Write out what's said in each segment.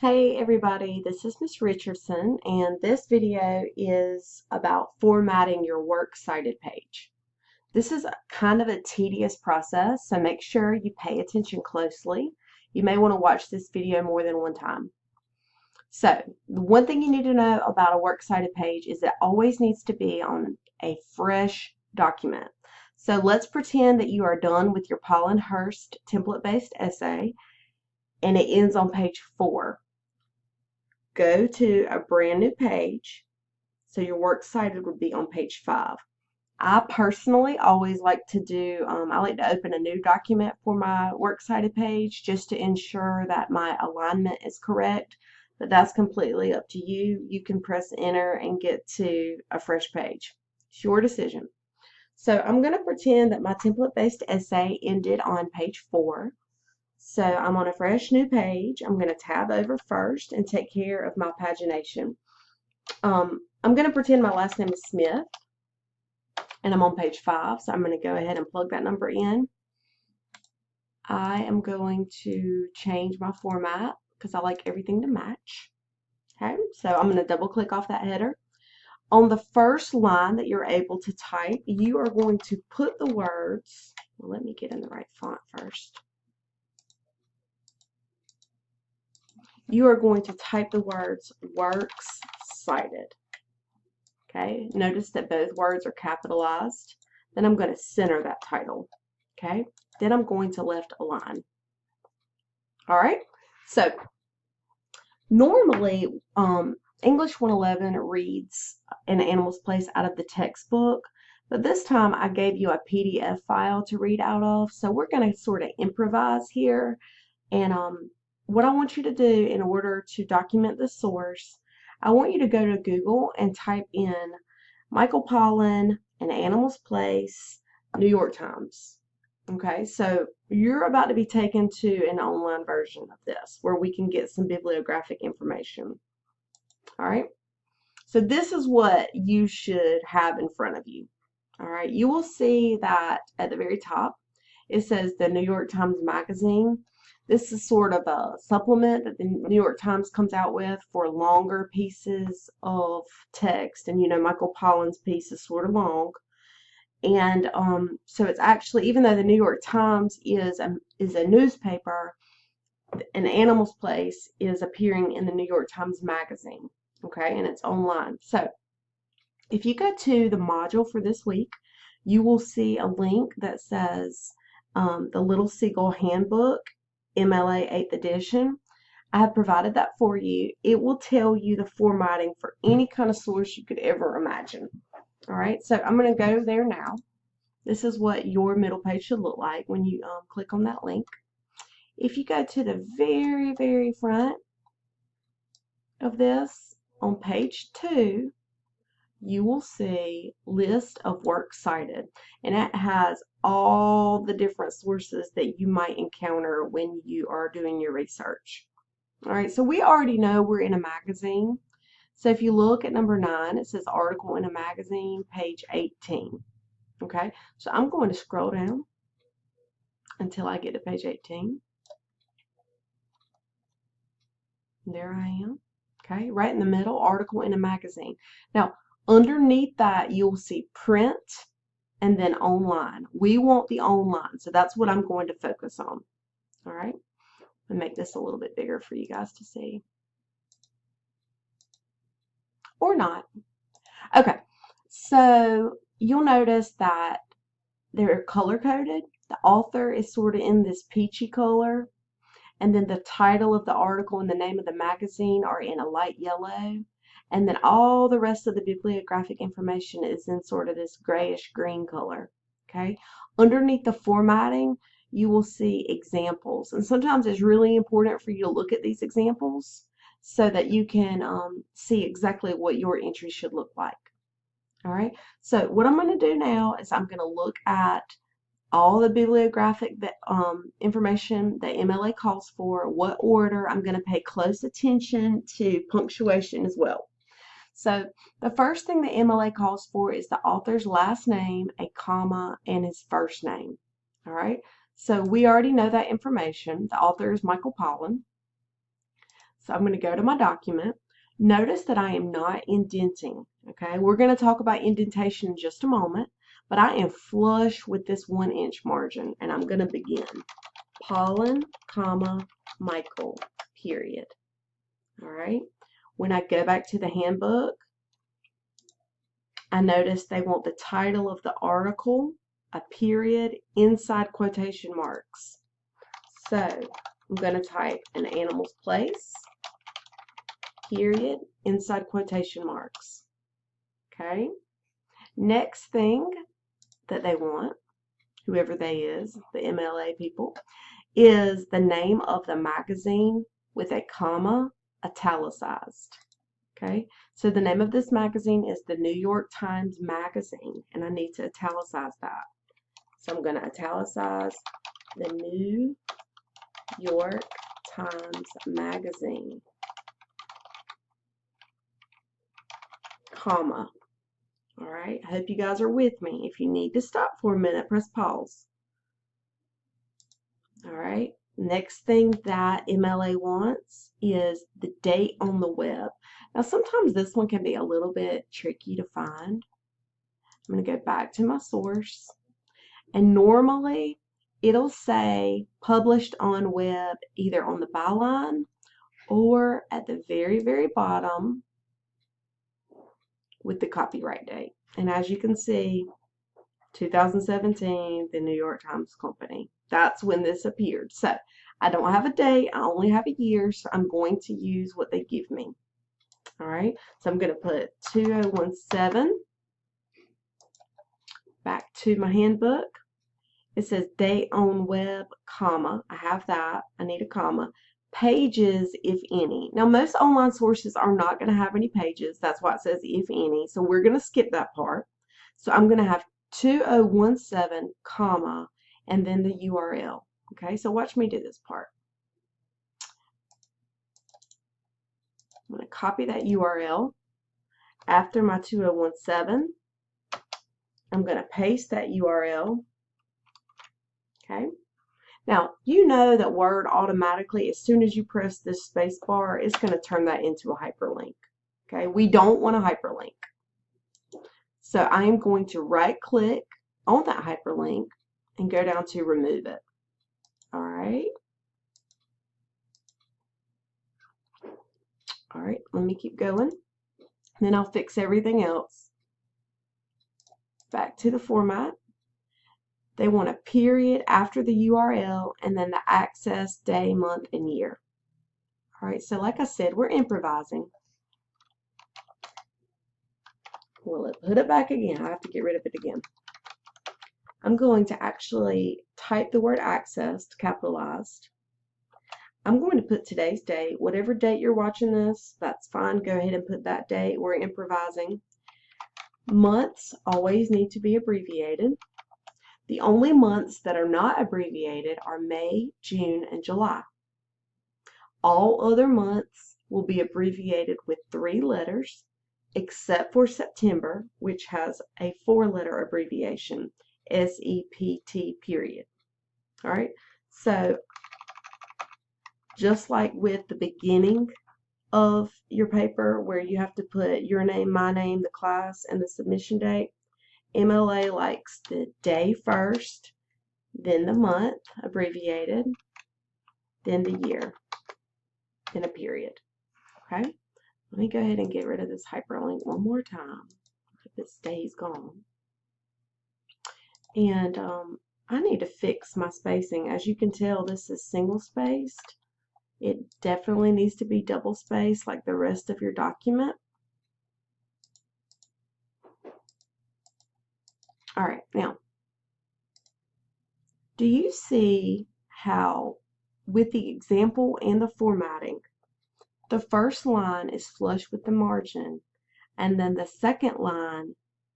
Hey everybody, this is Miss Richardson, and this video is about formatting your works cited page. This is kind of a tedious process, so make sure you pay attention closely. You may want to watch this video more than one time. So, the one thing you need to know about a works cited page is it always needs to be on a fresh document. So let's pretend that you are done with your Paul and Hurst template-based essay, and it ends on page 4. Go to a brand new page. So your works cited would be on page 5. I personally always like to do, I like to open a new document for my works cited page just to ensure that my alignment is correct. But that's completely up to you. You can press enter and get to a fresh page. It's your decision. So I'm going to pretend that my template-based essay ended on page 4. So I'm on a fresh new page. I'm going to tab over first and take care of my pagination. I'm going to pretend my last name is Smith, and I'm on page 5, so I'm going to go ahead and plug that number in. I am going to change my format because I like everything to match. Okay, so I'm going to double click off that header. On the first line that you're able to type, you are going to put the words, well, let me get in the right font first. You are going to type the words works cited. Okay, notice that both words are capitalized. Then I'm going to center that title. Okay, then I'm going to left align. All right, so normally English 111 reads An Animal's Place out of the textbook, but this time I gave you a PDF file to read out of, so we're going to sort of improvise here. And what I want you to do in order to document the source, I want you to go to Google and type in Michael Pollan, An Animal's Place, New York Times. Okay, so you're about to be taken to an online version of this where we can get some bibliographic information. All right, so this is what you should have in front of you. All right, you will see that at the very top it says the New York Times Magazine. This is sort of a supplement that the New York Times comes out with for longer pieces of text. And you know, Michael Pollan's piece is sort of long. And so it's actually, even though the New York Times is a newspaper, An Animal's Place is appearing in the New York Times Magazine. Okay, and it's online. So if you go to the module for this week, you will see a link that says the Little Seagull Handbook, MLA 8th edition. I have provided that for you. It will tell you the formatting for any kind of source you could ever imagine. All right, so I'm going to go there now. This is what your middle page should look like when you click on that link. If you go to the very, very front of this, on page 2, you will see list of works cited, and it has all the different sources that you might encounter when you are doing your research. All right, so we already know we're in a magazine. So if you look at number 9, it says article in a magazine, page 18. Okay, so I'm going to scroll down until I get to page 18. There I am. Okay, right in the middle, article in a magazine. Now, underneath that, you'll see print and then online. We want the online, so that's what I'm going to focus on. All right, I'll make this a little bit bigger for you guys to see. Or not. Okay, so you'll notice that they're color-coded. The author is sort of in this peachy color, and then the title of the article and the name of the magazine are in a light yellow. And then all the rest of the bibliographic information is in sort of this grayish green color. Okay. Underneath the formatting, you will see examples. And sometimes it's really important for you to look at these examples so that you can see exactly what your entry should look like. All right. So what I'm going to do now is I'm going to look at all the bibliographic information that MLA calls for, what order. I'm going to pay close attention to punctuation as well. So the first thing that MLA calls for is the author's last name, a comma, and his first name. All right, so we already know that information. The author is Michael Pollan. So I'm going to go to my document. Notice that I am not indenting. Okay, we're going to talk about indentation in just a moment, but I am flush with this 1-inch margin, and I'm going to begin. Pollen, comma, Michael, period. All right. When I go back to the handbook, I notice they want the title of the article, a period, inside quotation marks. So I'm going to type an animal's place, period, inside quotation marks. Okay. Next thing that they want, whoever they is, the MLA people, is the name of the magazine with a comma italicized. Okay, so the name of this magazine is the New York Times Magazine, and I need to italicize that. So I'm going to italicize the New York Times Magazine, comma. All right, I hope you guys are with me. If you need to stop for a minute, press pause. All right, next thing that MLA wants is the date on the web. Now, sometimes this one can be a little bit tricky to find. I'm going to go back to my source, and normally it'll say published on web either on the byline or at the very, very bottom with the copyright date. And as you can see, 2017, the New York Times Company. That's when this appeared. So I don't have a date, I only have a year, so I'm going to use what they give me. All right, so I'm going to put 2017 back to my handbook. It says date on web, comma. I have that. I need a comma. Pages, if any. Now, most online sources are not going to have any pages. That's why it says if any. So we're going to skip that part. So I'm going to have 2017, comma, and then the URL. Okay, so watch me do this part. I'm going to copy that URL. After my 2017, I'm going to paste that URL. Okay. Now, you know that Word automatically, as soon as you press this space bar, it's going to turn that into a hyperlink. Okay, we don't want a hyperlink. So I am going to right click on that hyperlink and go down to remove it. All right. All right, let me keep going. Then I'll fix everything else. Back to the format. They want a period after the URL and then the access day, month, and year. All right, so like I said, we're improvising. We'll put it back again. I have to get rid of it again. I'm going to actually type the word accessed, capitalized. I'm going to put today's date. Whatever date you're watching this, that's fine. Go ahead and put that date. We're improvising. Months always need to be abbreviated. The only months that are not abbreviated are May, June, and July. All other months will be abbreviated with 3 letters, except for September, which has a 4-letter abbreviation, SEPT, period. All right, so just like with the beginning of your paper where you have to put your name, my name, the class, and the submission date, MLA likes the day first, then the month, abbreviated, then the year, then a period. Okay, let me go ahead and get rid of this hyperlink one more time if it stays gone. And I need to fix my spacing. As you can tell, this is single spaced. It definitely needs to be double spaced like the rest of your document. All right, now, do you see how with the example and the formatting, the first line is flush with the margin, and then the second line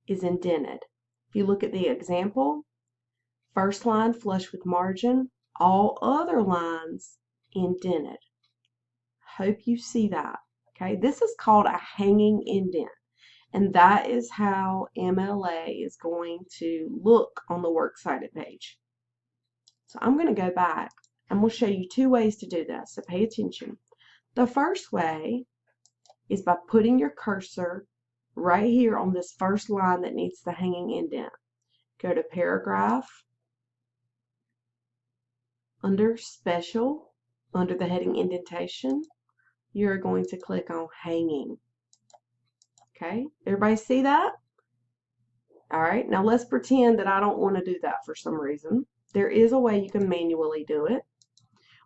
is indented? If you look at the example, first line flush with margin, all other lines indented. Hope you see that. Okay, this is called a hanging indent, and that is how MLA is going to look on the works cited page. So I'm going to go back and we'll show you 2 ways to do this, so pay attention. The first way is by putting your cursor right here on this first line that needs the hanging indent. Go to Paragraph, under Special, under the heading Indentation, you're going to click on Hanging. Okay, everybody see that? All right, now let's pretend that I don't want to do that for some reason. There is a way you can manually do it,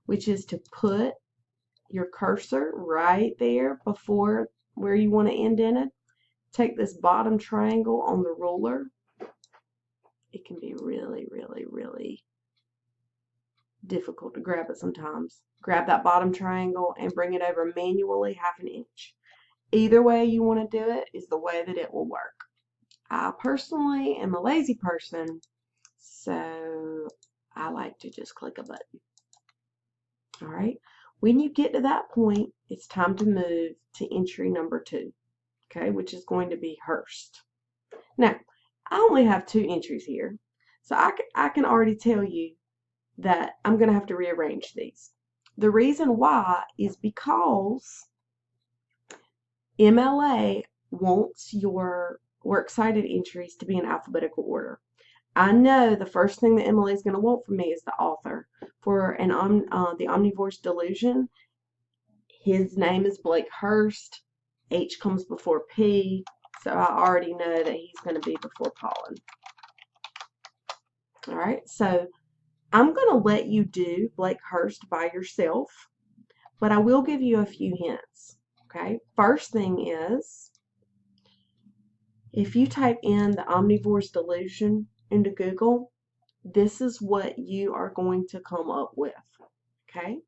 which is to put your cursor right there before where you want to indent it. Take this bottom triangle on the ruler. It can be really, really, really difficult to grab it sometimes. Grab that bottom triangle and bring it over manually 1/2 inch. Either way you want to do it is the way that it will work. I personally am a lazy person, so I like to just click a button. All right, when you get to that point, it's time to move to entry number 2, okay, which is going to be Hearst. Now, I only have 2 entries here, so I can already tell you that I'm going to have to rearrange these. The reason why is because MLA wants your works cited entries to be in alphabetical order. I know the first thing that MLA is going to want from me is the author. For the Omnivore's Delusion, his name is Blake Hurst. H comes before P, so I already know that he's going to be before Pollen. All right, so I'm going to let you do Blake Hurst by yourself, but I will give you a few hints. Okay, first thing is, if you type in the Omnivore's Delusion into Google, this is what you are going to come up with. Okay,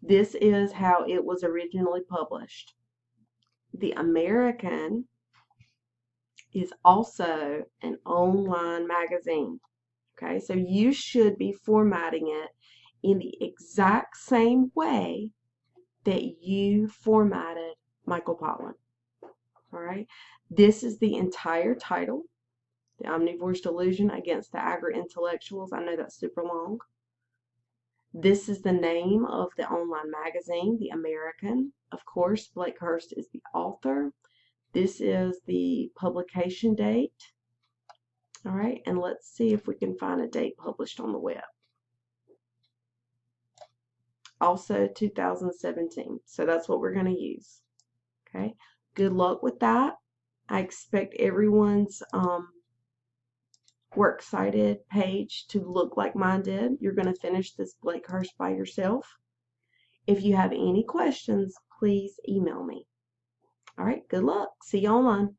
this is how it was originally published. The American is also an online magazine. Okay, so you should be formatting it in the exact same way that you formatted Michael Pollan. All right, this is the entire title, The Omnivore's Delusion Against the Agri-Intellectuals. I know that's super long. This is the name of the online magazine, The American. Of course, Blake Hurst is the author. This is the publication date. All right, and let's see if we can find a date published on the web. Also 2017, so that's what we're going to use. Okay, good luck with that. I expect everyone's works cited page to look like mine did. You're going to finish this Blake Hurst by yourself. If you have any questions, please email me. All right, good luck. See you online.